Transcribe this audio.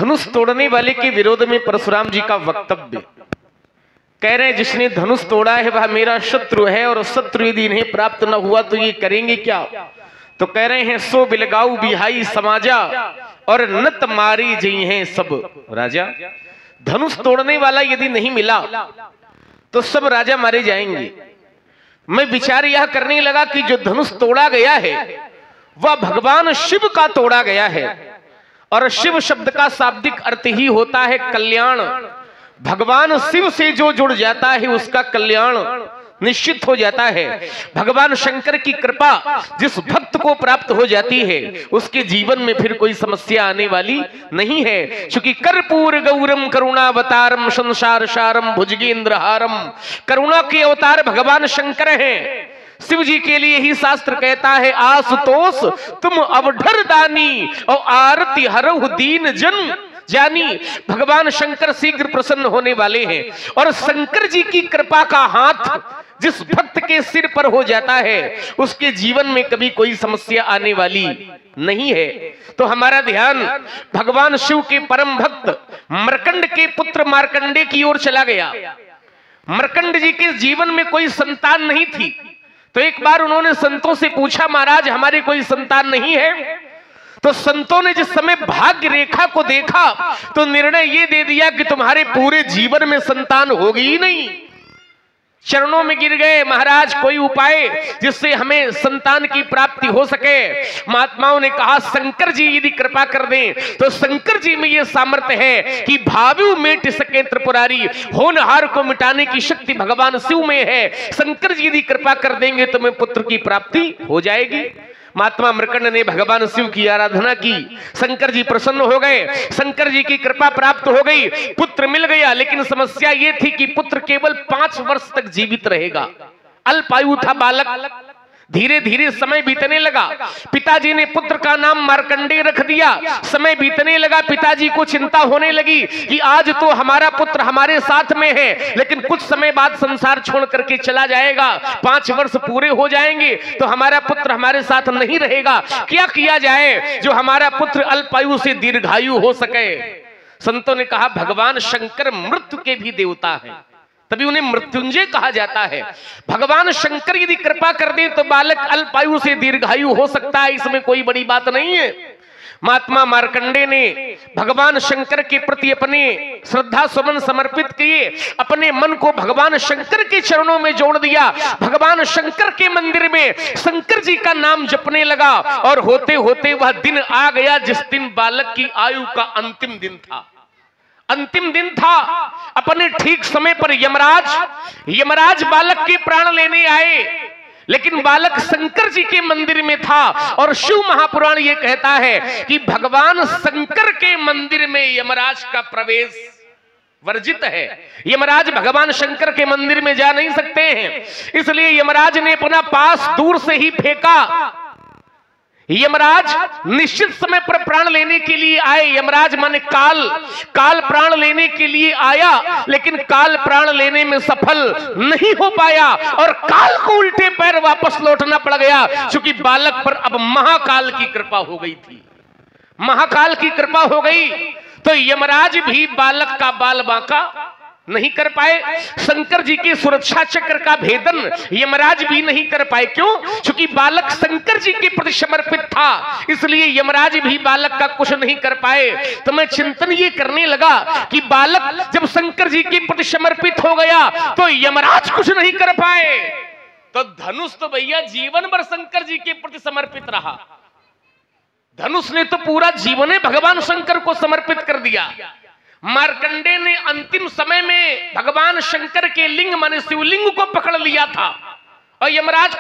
धनुष तोड़ने वाले के विरोध में परशुराम जी का वक्तव्य। कह रहे हैं जिसने धनुष तोड़ा है वह मेरा शत्रु है, और शत्रु यदि इन्हें प्राप्त न हुआ तो ये करेंगे क्या। तो कह रहे हैं सो बिलगाऊ बिहाई समाजा, और नत मारी जी हैं सब राजा। धनुष तोड़ने वाला यदि नहीं मिला तो सब राजा मारे जाएंगे। मैं विचार यह करने लगा कि जो धनुष तोड़ा गया है वह भगवान शिव का तोड़ा गया है, और शिव शब्द का शाब्दिक अर्थ ही होता है कल्याण। भगवान शिव से जो जुड़ जाता है उसका कल्याण निश्चित हो जाता है। भगवान शंकर की कृपा जिस भक्त को प्राप्त हो जाती है उसके जीवन में फिर कोई समस्या आने वाली नहीं है, क्योंकि कर्पूर गौरम करुणावतारम संसार सारम भुजगेंद्र हारम। करुणा के अवतार भगवान शंकर हैं। शिव जी के लिए ही शास्त्र कहता है आशुतोष तुम अवढर दानी, और आरती हरहु दीन जन जानी। भगवान शंकर शीघ्र प्रसन्न होने वाले हैं, और शंकर जी की कृपा का हाथ जिस भक्त के सिर पर हो जाता है उसके जीवन में कभी कोई समस्या आने वाली नहीं है। तो हमारा ध्यान भगवान शिव के परम भक्त मर्कंड के पुत्र मार्कंडे की ओर चला गया। मर्कंड जी के जीवन में कोई संतान नहीं थी, तो एक बार उन्होंने संतों से पूछा महाराज हमारी कोई संतान नहीं है। तो संतों ने जिस समय भाग्य रेखा को देखा तो निर्णय ये दे दिया कि तुम्हारे पूरे जीवन में संतान होगी ही नहीं। चरणों में गिर गए महाराज कोई उपाय जिससे हमें संतान की प्राप्ति हो सके। महात्माओं ने कहा शंकर जी यदि कृपा कर दें तो शंकर जी में यह सामर्थ्य है कि भावु मेट सके त्रिपुरारी, होनहार को मिटाने की शक्ति भगवान शिव में है। शंकर जी यदि कृपा कर देंगे तो मैं पुत्र की प्राप्ति हो जाएगी। महात्मा मृकंड ने भगवान शिव की आराधना की, शंकर जी प्रसन्न हो गए, शंकर जी की कृपा प्राप्त हो गई, पुत्र मिल गया। लेकिन समस्या यह थी कि पुत्र केवल 5 वर्ष तक जीवित रहेगा। अल्पायु था बालक। धीरे धीरे समय बीतने लगा। पिताजी ने पुत्र का नाम मार्कंडेय रख दिया। समय बीतने लगा, पिताजी को चिंता होने लगी कि आज तो हमारा पुत्र हमारे साथ में है लेकिन कुछ समय बाद संसार छोड़ करके चला जाएगा। 5 वर्ष पूरे हो जाएंगे तो हमारा पुत्र हमारे साथ नहीं रहेगा। क्या किया जाए जो हमारा पुत्र अल्पायु से दीर्घायु हो सके। संतों ने कहा भगवान शंकर मृत्यु के भी देवता हैं, तभी उन्हें मृत्युंजय कहा जाता है। भगवान शंकर यदि कृपा कर दे तो बालक अल्पायु से दीर्घायु हो सकता है, इसमें कोई बड़ी बात नहीं है। महात्मा मार्कंडे ने भगवान शंकर के प्रति अपने श्रद्धा सुमन समर्पित किए, अपने मन को भगवान शंकर के चरणों में जोड़ दिया। भगवान शंकर के मंदिर में शंकर जी का नाम जपने लगा, और होते होते वह दिन आ गया जिस दिन बालक की आयु का अंतिम दिन था। अंतिम दिन था। अपने ठीक समय पर यमराज बालक के प्राण लेने आए, लेकिन बालक शंकर जी के मंदिर में था। और शिव महापुराण ये कहता है कि भगवान शंकर के मंदिर में यमराज का प्रवेश वर्जित है। यमराज भगवान शंकर के मंदिर में जा नहीं सकते हैं, इसलिए यमराज ने अपना पास दूर से ही फेंका। यमराज निश्चित समय पर प्राण लेने के लिए आए। यमराज माने काल प्राण लेने के लिए आया, लेकिन काल प्राण लेने में सफल नहीं हो पाया और काल को उल्टे पैर वापस लौटना पड़ गया, क्योंकि बालक पर अब महाकाल की कृपा हो गई थी। महाकाल की कृपा हो गई तो यमराज भी बालक का बाल बांका नहीं कर पाए। शंकर जी के सुरक्षा चक्र का भेदन यमराज भी नहीं कर पाए। क्यों? क्योंकि बालक शंकर जी के प्रति समर्पित था, इसलिए यमराज भी बालक का कुछ नहीं कर पाए। तो मैं चिंतन ये करने लगा कि बालक जब शंकर जी के प्रति समर्पित हो गया तो यमराज कुछ नहीं कर पाए, तो धनुष तो भैया जीवन भर शंकर जी के प्रति समर्पित रहा। धनुष ने तो पूरा जीवन भगवान शंकर को समर्पित कर दिया। मार्कंडे ने अंतिम समय में भगवान शंकर के लिंग माने शिवलिंग को पकड़ लिया था, और यमराज कुछ